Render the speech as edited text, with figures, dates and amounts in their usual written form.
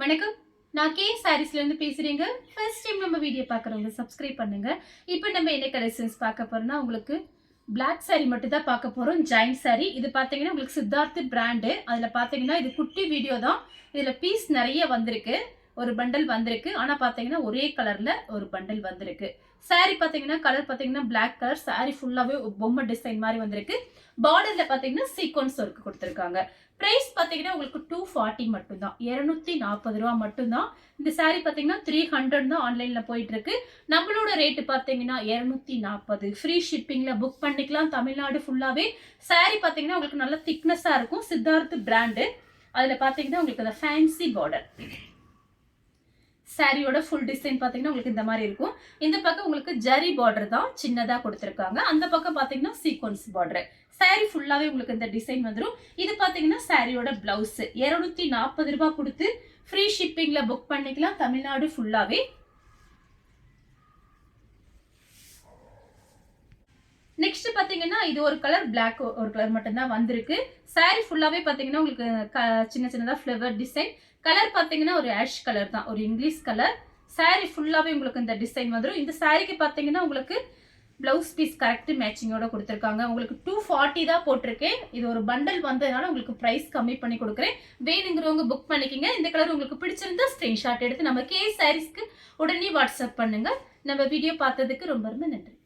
வணக்கம். நான் கே சாரீஸ்ல இருந்து பேசுறேங்க. ஃபர்ஸ்ட் டைம் நம்ம வீடியோ பார்க்குறவங்க சப்ஸ்கிரைப் பண்ணுங்க. இப்போ நம்ம என்ன கலெக்ஷன்ஸ் பார்க்க போறோம்னா உங்களுக்கு பிளாக் saree மட்டும் தான் பார்க்க போறோம். Join saree. இது பார்த்தீங்கன்னா உங்களுக்கு சித்தார்த் பிராண்டு. அதில் பார்த்தீங்கன்னா இது குட்டி வீடியோ தான். இதில் பீஸ் நிறைய வந்திருக்கு. ஒரு பண்டல் வந்திருக்கு. ஆனால் பார்த்தீங்கன்னா ஒரே கலர்ல ஒரு பண்டல் வந்திருக்கு. saree பார்த்தீங்கன்னா கலர் பார்த்தீங்கன்னா பிளாக் கலர். saree ஃபுல்லாவே பொம்மை டிசைன் மாதிரி வந்திருக்கு. பார்டர்ல பார்த்தீங்கன்னா சீக்வன்ஸ் ஒர்க் கொடுத்துருக்காங்க. பிரைஸ் பார்த்தீங்கன்னா உங்களுக்கு 240 மட்டும்தான், 240 ரூபா மட்டும்தான். இந்த saree பார்த்தீங்கன்னா 300 தான் ஆன்லைன்ல போயிட்டு இருக்கு. நம்மளோட ரேட்டு பார்த்தீங்கன்னா 240. ஃப்ரீ ஷிப்பிங்ல புக் பண்ணிக்கலாம். தமிழ்நாடு ஃபுல்லாவே saree பார்த்தீங்கன்னா உங்களுக்கு நல்ல திக்னஸா இருக்கும். சித்தார்த் பிராண்டு. அதுல பார்த்தீங்கன்னா உங்களுக்கு அந்த ஃபேன்சி பார்டர். சாரியோட ஃபுல் டிசைன் பார்த்தீங்கன்னா உங்களுக்கு இந்த மாதிரி இருக்கும். இந்த பக்கம் உங்களுக்கு ஜரி பார்டர் தான் சின்னதாக கொடுத்துருக்காங்க. அந்த பக்கம் பார்த்தீங்கன்னா சீக்வன்ஸ் பார்டர். சாரி ஃபுல்லாகவே உங்களுக்கு இந்த டிசைன் வந்துடும். இது பார்த்தீங்கன்னா சாரியோட பிளவுஸ் 240 ரூபாய் கொடுத்து ஃப்ரீ ஷிப்பிங்ல புக் பண்ணிக்கலாம் தமிழ்நாடு ஃபுல்லாகவே. நெக்ஸ்ட் பாத்தீங்கன்னா இது ஒரு கலர் பிளாக் ஒரு கலர் மட்டும் தான் வந்திருக்கு. சாரி ஃபுல்லாவே பாத்தீங்கன்னா உங்களுக்கு சின்ன சின்னதா ஃப்ளவர் டிசைன். கலர் பாத்தீங்கன்னா ஒரு ஆஷ் கலர் தான், ஒரு இங்கிலீஷ் கலர். சாரி ஃபுல்லாவே உங்களுக்கு இந்த டிசைன் வந்துடும். இந்த சாரிக்கு பாத்தீங்கன்னா உங்களுக்கு பிளவுஸ் பீஸ் கரெக்ட் மேட்சிங்கோட கொடுத்துருக்காங்க. உங்களுக்கு 240 தான் போட்டிருக்கேன். இது ஒரு பண்டல் வந்ததுனால உங்களுக்கு பிரைஸ் கம்மி பண்ணி கொடுக்குறேன். வேணுங்கிறவங்க புக் பண்ணிக்கங்க. இந்த கலர் உங்களுக்கு பிடிச்சிருந்தா ஸ்கிரீன்ஷாட் எடுத்து நம்ம கே சாரீஸ்க்கு உடனே வாட்ஸ்அப் பண்ணுங்க. நம்ம வீடியோ பார்த்ததுக்கு ரொம்ப ரொம்ப நன்றி.